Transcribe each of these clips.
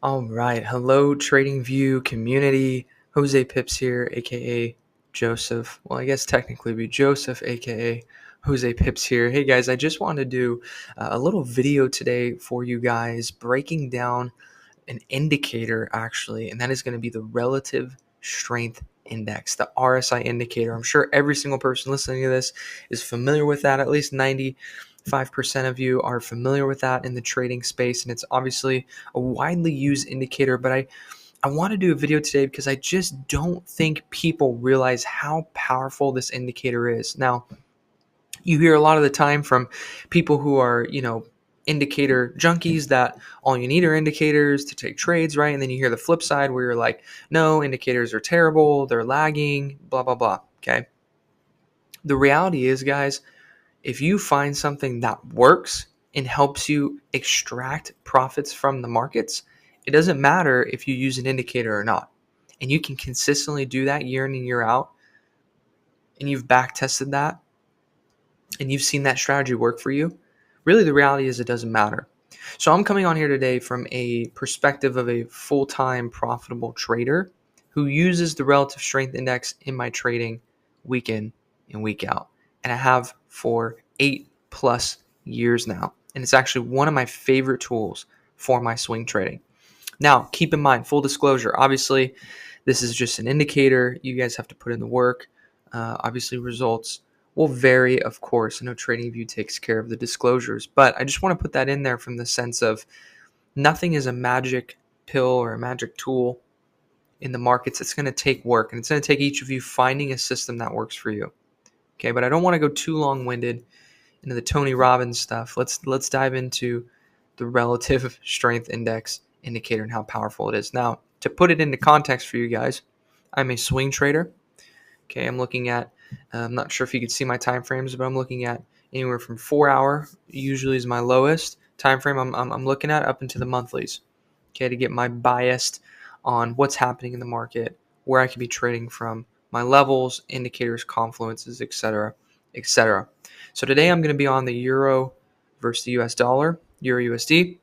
All right. Hello, TradingView community. Jose Pips here, aka Joseph. Well, I guess technically be Joseph, aka Jose Pips here. Hey guys, I just wanted to do a little video today for you guys breaking down an indicator actually, and that is going to be the relative strength index, the RSI indicator. I'm sure every single person listening to this is familiar with that. At least 95% of you are familiar with that in the trading space, and it's obviously a widely used indicator. But I want to do a video today because I just don't think people realize how powerful this indicator is. Now, you hear a lot of the time from people who are, indicator junkies that all you need are indicators to take trades, right? And then you hear the flip side where you're like, no, indicators are terrible, they're lagging, blah, blah, blah. Okay. The reality is, guys, if you find something that works and helps you extract profits from the markets, it doesn't matter if you use an indicator or not. And you can consistently do that year in and year out, and you've back tested that, and you've seen that strategy work for you, really the reality is it doesn't matter. So I'm coming on here today from a perspective of a full-time profitable trader who uses the relative strength index in my trading week in and week out. And I have for 8+ years now. And it's actually one of my favorite tools for my swing trading. Now, keep in mind, full disclosure, obviously, this is just an indicator. You guys have to put in the work. Obviously, results will vary, of course. I know TradingView takes care of the disclosures, but I just want to put that in there from the sense of nothing is a magic pill or a magic tool in the markets. It's going to take work, and it's going to take each of you finding a system that works for you. Okay, but I don't want to go too long-winded into the Tony Robbins stuff. Let's dive into the relative strength index indicator and how powerful it is. Now, to put it into context for you guys, I'm a swing trader. Okay, I'm looking at, I'm not sure if you can see my time frames, but I'm looking at anywhere from 4 hour, usually is my lowest time frame I'm looking at, up into the monthlies. Okay, to get my bias on what's happening in the market, where I could be trading from, my levels, indicators, confluences, etc., etc. So today I'm going to be on the euro versus the US dollar, euro USD.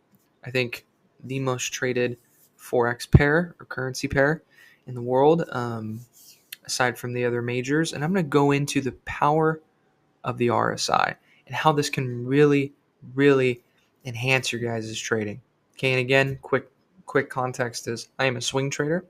I think the most traded forex pair or currency pair in the world, aside from the other majors. And I'm going to go into the power of the RSI and how this can really, really enhance your guys' trading. Okay, and again, quick context is I am a swing trader.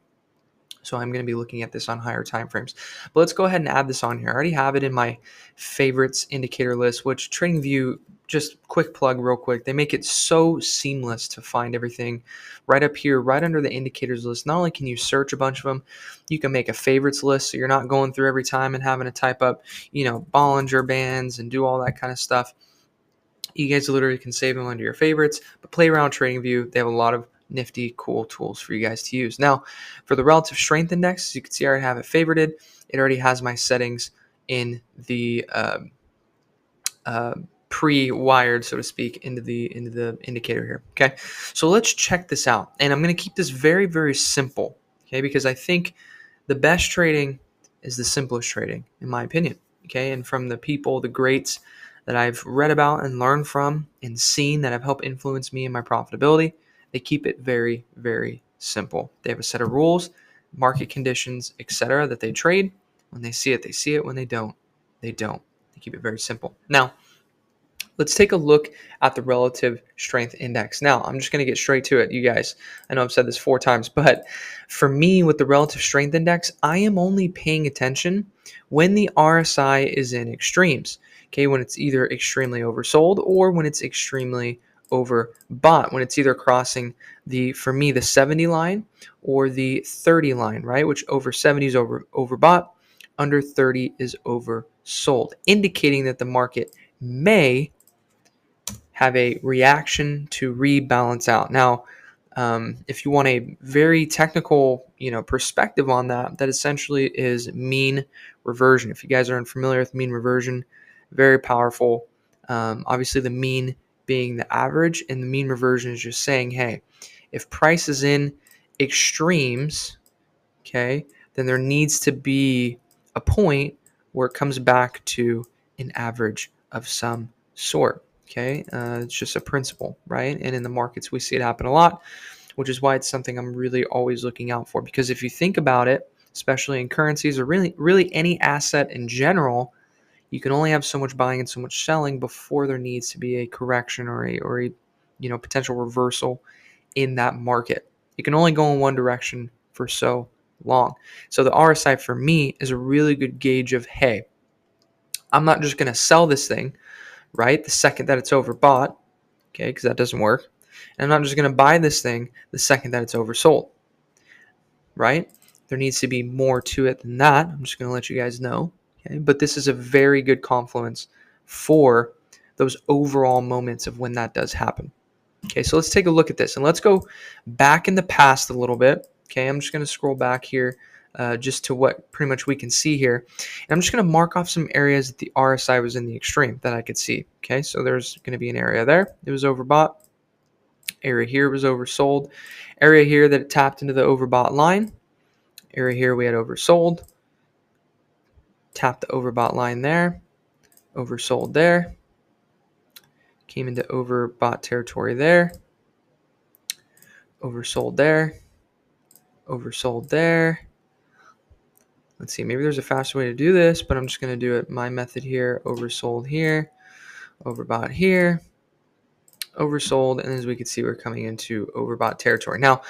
So I'm going to be looking at this on higher time frames. But let's go ahead and add this on here. I already have it in my favorites indicator list, which TradingView, just quick plug real quick, they make it so seamless to find everything right up here, right under the indicators list. Not only can you search a bunch of them, you can make a favorites list so you're not going through every time and having to type up, Bollinger Bands and do all that kind of stuff. You guys literally can save them under your favorites, but play around TradingView. They have a lot of nifty, cool tools for you guys to use. Now, for the relative strength index, as you can see, I already have it favorited. It already has my settings in the pre-wired, so to speak, into the indicator here. Okay, so let's check this out, and I'm going to keep this very, very simple. Okay, because I think the best trading is the simplest trading, in my opinion. Okay, and from the people, the greats that I've read about and learned from and seen that have helped influence me in my profitability, they keep it very, very simple. They have a set of rules, market conditions, etc. that they trade. When they see it, they see it. When they don't, they don't. They keep it very simple. Now, let's take a look at the relative strength index. Now, I'm just going to get straight to it, you guys. I know I've said this 4 times, but for me with the relative strength index, I am only paying attention when the RSI is in extremes. Okay, when it's either extremely oversold or when it's extremely overbought, when it's either crossing for me, the 70 line or the 30 line, right? Which over 70 is overbought, under 30 is oversold, indicating that the market may have a reaction to rebalance out. Now, if you want a very technical, perspective on that, that essentially is mean reversion. If you guys are unfamiliar with mean reversion, very powerful. Obviously, the mean being the average, and the mean reversion is just saying, hey, if price is in extremes, okay, then there needs to be a point where it comes back to an average of some sort. Okay, it's just a principle, right? And in the markets, we see it happen a lot. which is why it's something I'm really always looking out for. Because if you think about it, especially in currencies or really any asset in general, you can only have so much buying and so much selling before there needs to be a correction or a potential reversal in that market. It can only go in one direction for so long. So the RSI for me is a really good gauge of, hey, I'm not just going to sell this thing, right, the second that it's overbought, okay, because that doesn't work. And I'm not just going to buy this thing the second that it's oversold, right? There needs to be more to it than that. I'm just going to let you guys know. Okay? But this is a very good confluence for those overall moments of when that does happen. Okay, so let's take a look at this. And let's go back in the past a little bit. Okay, I'm just going to scroll back here just to what pretty much we can see here. And I'm just going to mark off some areas that the RSI was in the extreme that I could see. Okay, so there's going to be an area there. It was overbought. Area here was oversold. Area here that it tapped into the overbought line. Area here we had oversold. Tapped the overbought line there. Oversold there. Came into overbought territory there. Oversold there. Oversold there. Let's see, maybe there's a faster way to do this, but I'm just going to do it my method here. Oversold here. Overbought here. Oversold. And as we can see, we're coming into overbought territory. Now,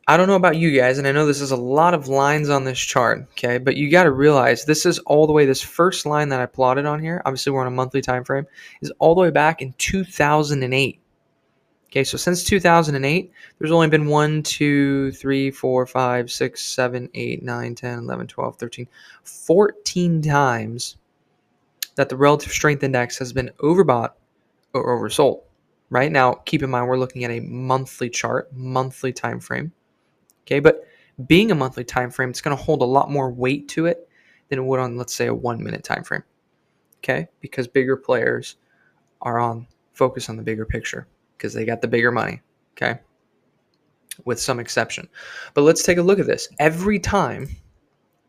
I don't know about you guys, and I know this is a lot of lines on this chart, okay? But you got to realize this is all the way, this first line that I plotted on here, obviously we're on a monthly time frame, is all the way back in 2008. Okay, so since 2008, there's only been 1, 2, 3, 4, 5, 6, 7, 8, 9, 10, 11, 12, 13, 14 times that the relative strength index has been overbought or oversold. Right now, keep in mind we're looking at a monthly chart, monthly time frame. Okay, but being a monthly time frame, it's going to hold a lot more weight to it than it would on, let's say, a 1 minute time frame. Okay, because bigger players are on focus on the bigger picture because they got the bigger money. Okay, with some exception. But let's take a look at this. Every time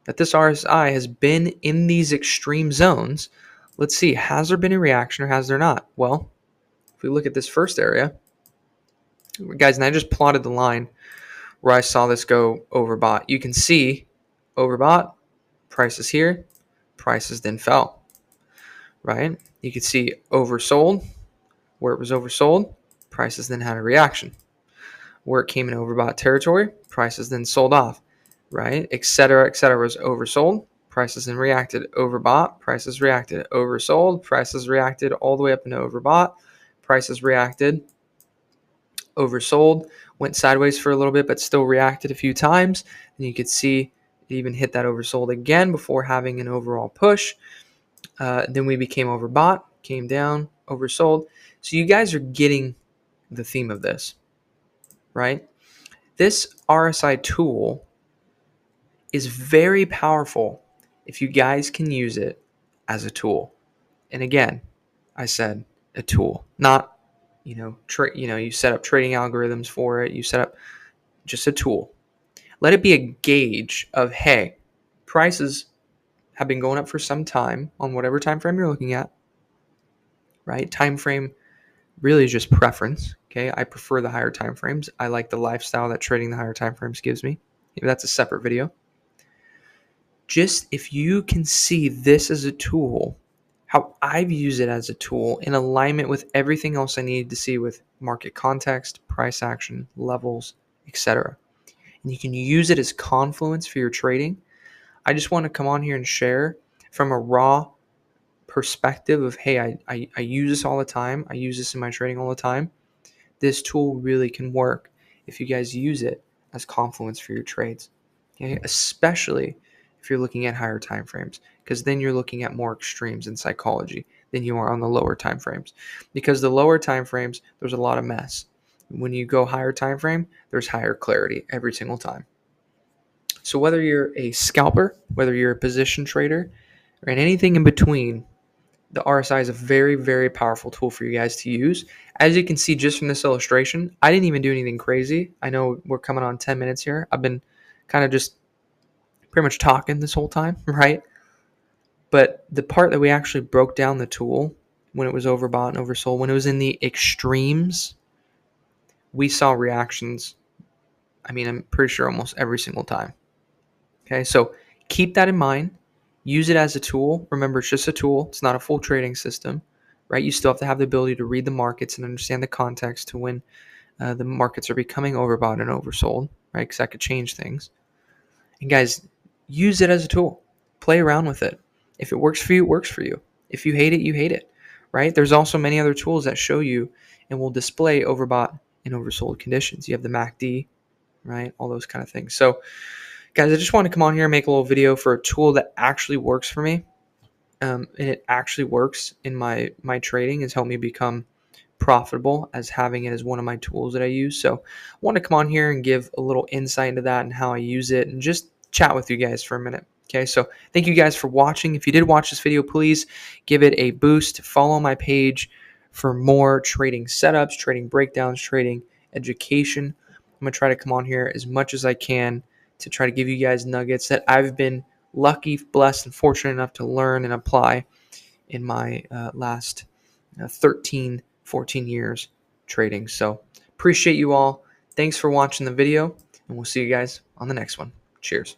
that this RSI has been in these extreme zones, let's see, has there been a reaction or has there not? Well, if we look at this first area, guys, and I just plotted the line where I saw this go overbought. You can see overbought, prices here, prices then fell, right? You can see oversold, where it was oversold, prices then had a reaction. Where it came in overbought territory, prices then sold off, right? Et cetera, was oversold, prices then reacted. Overbought, prices reacted. Oversold, prices reacted all the way up into overbought, prices reacted. Oversold, went sideways for a little bit, but still reacted a few times. And you could see it even hit that oversold again before having an overall push. Then we became overbought, came down, oversold. So you guys are getting the theme of this, right? This RSI tool is very powerful if you guys can use it as a tool. And again, I said a tool, not you set up trading algorithms for it. You set up just a tool. Let it be a gauge of, hey, prices have been going up for some time on whatever time frame you're looking at, right? Time frame really is just preference, okay? I prefer the higher time frames. I like the lifestyle that trading the higher time frames gives me. Maybe that's a separate video. Just if you can see this as a tool, how I've used it as a tool in alignment with everything else I needed to see with market context, price action, levels, etc. And you can use it as confluence for your trading. I just want to come on here and share from a raw perspective of, hey, I use this all the time. I use this in my trading all the time. This tool really can work if you guys use it as confluence for your trades, okay? Especially if you're looking at higher time frames, because then you're looking at more extremes in psychology than you are on the lower time frames. Because the lower time frames, there's a lot of mess. When you go higher time frame, there's higher clarity every single time. So whether you're a scalper, whether you're a position trader, or anything in between, the RSI is a very, very powerful tool for you guys to use. As you can see just from this illustration, I didn't even do anything crazy. I know we're coming on 10 minutes here. I've been kind of just pretty much talking this whole time, right? But the part that we actually broke down the tool when it was overbought and oversold, when it was in the extremes, we saw reactions I mean, I'm pretty sure almost every single time. Okay, so keep that in mind. Use it as a tool. Remember, it's just a tool. It's not a full trading system, right? You still have to have the ability to read the markets and understand the context to when the markets are becoming overbought and oversold, right? Because that could change things. And guys, use it as a tool. Play around with it. If it works for you, it works for you. If you hate it, you hate it, right? There's also many other tools that show you and will display overbought and oversold conditions. You have the MACD, right? All those kind of things. So, guys, I just want to come on here and make a little video for a tool that actually works for me. And it actually works in my trading. Has helped me become profitable as having it as one of my tools that I use. So I want to come on here and give a little insight into that and how I use it and just chat with you guys for a minute. Okay, so thank you guys for watching. If you did watch this video, please give it a boost. Follow my page for more trading setups, trading breakdowns, trading education. I'm going to try to come on here as much as I can to try to give you guys nuggets that I've been lucky, blessed, and fortunate enough to learn and apply in my last 13, 14 years trading. So appreciate you all. Thanks for watching the video, and we'll see you guys on the next one. Cheers.